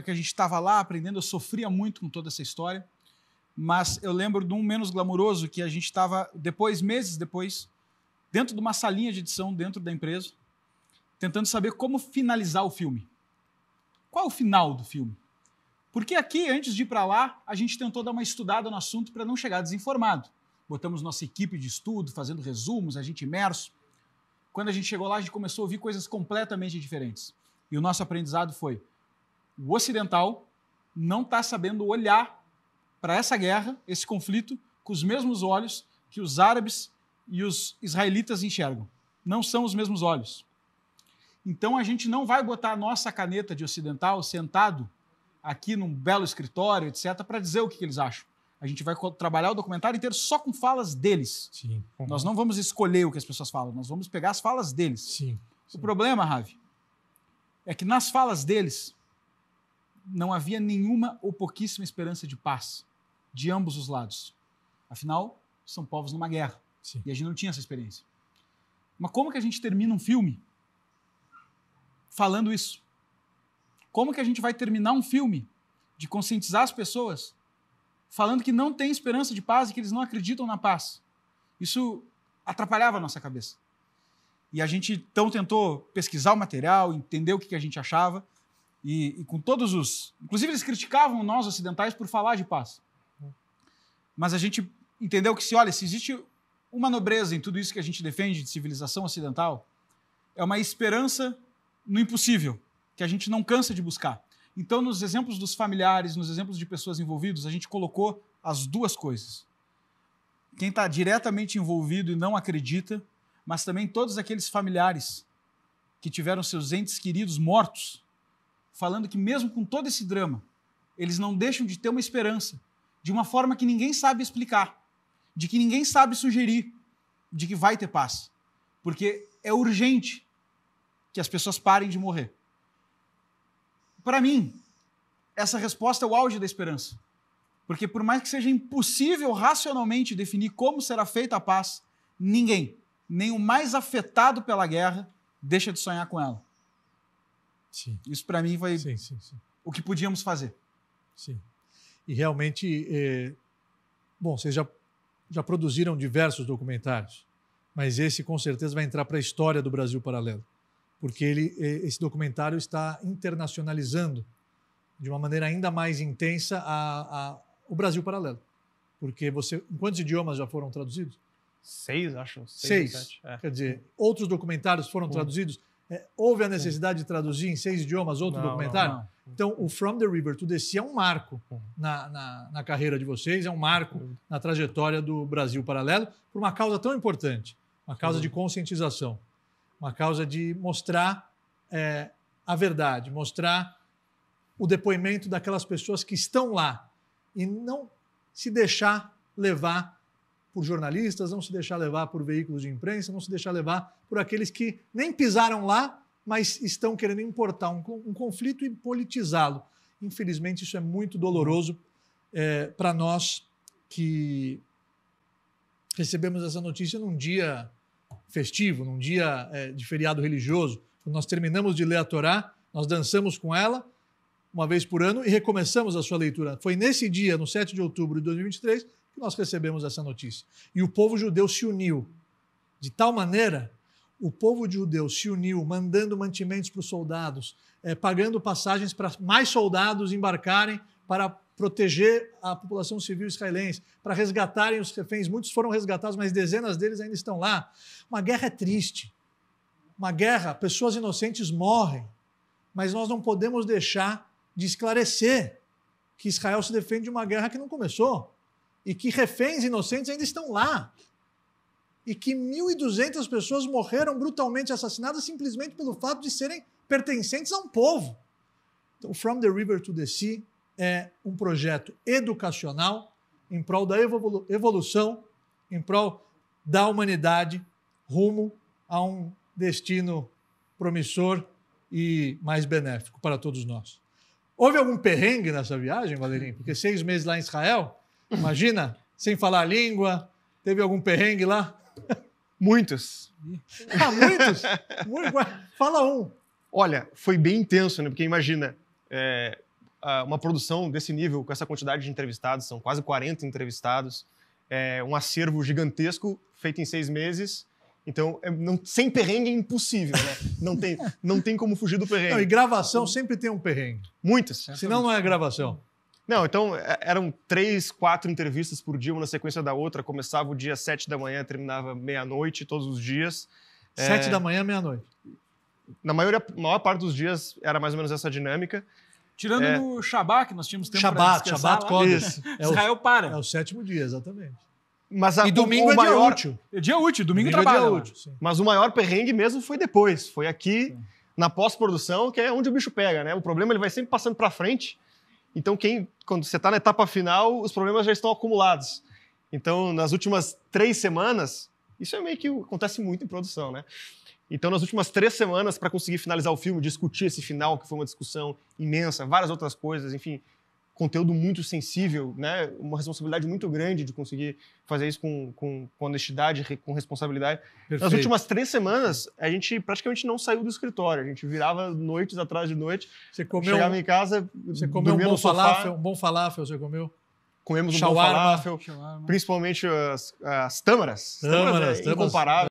que a gente estava lá aprendendo, eu sofria muito com toda essa história, mas eu lembro de um menos glamuroso que a gente estava, meses depois, dentro de uma salinha de edição dentro da empresa, tentando saber como finalizar o filme. Qual é o final do filme? Porque aqui, antes de ir para lá, a gente tentou dar uma estudada no assunto para não chegar desinformado. Botamos nossa equipe de estudo, fazendo resumos, a gente imerso. Quando a gente chegou lá, a gente começou a ouvir coisas completamente diferentes. E o nosso aprendizado foi: o ocidental não está sabendo olhar para essa guerra, esse conflito, com os mesmos olhos que os árabes e os israelitas enxergam. Não são os mesmos olhos. Então a gente não vai botar a nossa caneta de ocidental sentado aqui num belo escritório, etc., para dizer o que eles acham. A gente vai trabalhar o documentário inteiro só com falas deles. Sim. Nós não vamos escolher o que as pessoas falam, nós vamos pegar as falas deles. Sim. O problema, Ravi, é que nas falas deles não havia nenhuma ou pouquíssima esperança de paz de ambos os lados. Afinal, são povos numa guerra. Sim. E a gente não tinha essa experiência. Mas como que a gente termina um filme falando isso? Como que a gente vai terminar um filme de conscientizar as pessoas falando que não tem esperança de paz e que eles não acreditam na paz? Isso atrapalhava a nossa cabeça. E a gente então tentou pesquisar o material, entender o que a gente achava, e com todos os... Inclusive, eles criticavam nós ocidentais por falar de paz. Mas a gente entendeu que, se existe uma nobreza em tudo isso que a gente defende de civilização ocidental, é uma esperança no impossível, que a gente não cansa de buscar. Então, nos exemplos dos familiares, nos exemplos de pessoas envolvidas, a gente colocou as duas coisas. Quem está diretamente envolvido e não acredita, mas também todos aqueles familiares que tiveram seus entes queridos mortos, falando que mesmo com todo esse drama, eles não deixam de ter uma esperança, de uma forma que ninguém sabe explicar, de que ninguém sabe sugerir, de que vai ter paz. Porque é urgente que as pessoas parem de morrer. Para mim, essa resposta é o auge da esperança. Porque por mais que seja impossível racionalmente definir como será feita a paz, ninguém, nem o mais afetado pela guerra, deixa de sonhar com ela. Sim. Isso para mim foi Sim. o que podíamos fazer. Sim. E realmente, bom, vocês já produziram diversos documentários, mas esse com certeza vai entrar para a história do Brasil Paralelo, porque esse documentário está internacionalizando de uma maneira ainda mais intensa o Brasil Paralelo. Porque quantos idiomas já foram traduzidos? 6, acho. 6. 7. Quer dizer, outros documentários foram traduzidos? Houve a necessidade de traduzir em 6 idiomas outro documentário? Não. Então, o From the River to the Sea é um marco na carreira de vocês, é um marco na trajetória do Brasil Paralelo, por uma causa tão importante, uma causa de conscientização, uma causa de mostrar a verdade, mostrar o depoimento daquelas pessoas que estão lá e não se deixar levar por jornalistas, não se deixar levar por veículos de imprensa, não se deixar levar por aqueles que nem pisaram lá, mas estão querendo importar um conflito e politizá-lo. Infelizmente, isso é muito doloroso para nós que recebemos essa notícia num dia festivo, num dia de feriado religioso. Quando nós terminamos de ler a Torá, nós dançamos com ela uma vez por ano e recomeçamos a sua leitura. Foi nesse dia, no 7 de outubro de 2023, que nós recebemos essa notícia. E o povo judeu se uniu. De tal maneira, o povo judeu se uniu, mandando mantimentos para os soldados, pagando passagens para mais soldados embarcarem para proteger a população civil israelense, para resgatarem os reféns. Muitos foram resgatados, mas dezenas deles ainda estão lá. Uma guerra é triste. Uma guerra, pessoas inocentes morrem. Mas nós não podemos deixar de esclarecer que Israel se defende de uma guerra que não começou e que reféns inocentes ainda estão lá e que 1.200 pessoas morreram brutalmente assassinadas simplesmente pelo fato de serem pertencentes a um povo. Então, From the River to the Sea é um projeto educacional em prol da evolução, em prol da humanidade, rumo a um destino promissor e mais benéfico para todos nós. Houve algum perrengue nessa viagem, Valerinho? Porque 6 meses lá em Israel, imagina, sem falar a língua, teve algum perrengue lá? Muitos. Muitos? Fala um. Olha, foi bem intenso, né? Porque imagina, uma produção desse nível, com essa quantidade de entrevistados, são quase 40 entrevistados, um acervo gigantesco feito em 6 meses. Então, sem perrengue é impossível, né? Não tem como fugir do perrengue. Não, e gravação sempre tem um perrengue. Muitas. Senão não é gravação. Não, então eram 3, 4 entrevistas por dia, uma na sequência da outra. Começava o dia 7 da manhã, terminava meia-noite, todos os dias. 7 da manhã, meia-noite. Na maior parte dos dias era mais ou menos essa dinâmica. Tirando no Shabbat, que nós tínhamos tempo Shabbat, para Shabbat Kodesh. Israel para. É o 7º dia, exatamente. Mas e domingo é dia útil. É dia útil, domingo trabalha. É dia útil, sim. Mas o maior perrengue mesmo foi depois. Foi aqui, na pós-produção, que é onde o bicho pega, né? O problema ele vai sempre passando para frente. Então, quando você está na etapa final, os problemas já estão acumulados. Então, nas últimas 3 semanas, isso é meio que acontece muito em produção, né? Então, nas últimas 3 semanas, para conseguir finalizar o filme, discutir esse final, que foi uma discussão imensa, várias outras coisas, enfim, conteúdo muito sensível, né? Uma responsabilidade muito grande de conseguir fazer isso com honestidade, com responsabilidade. Perfeito. Nas últimas 3 semanas, a gente praticamente não saiu do escritório. A gente virava noites atrás de noite. Você comeu, chegava em casa, você comeu um bom falafel, você comeu? Comemos um bom falafel, principalmente as tâmaras. Tâmaras é incomparável.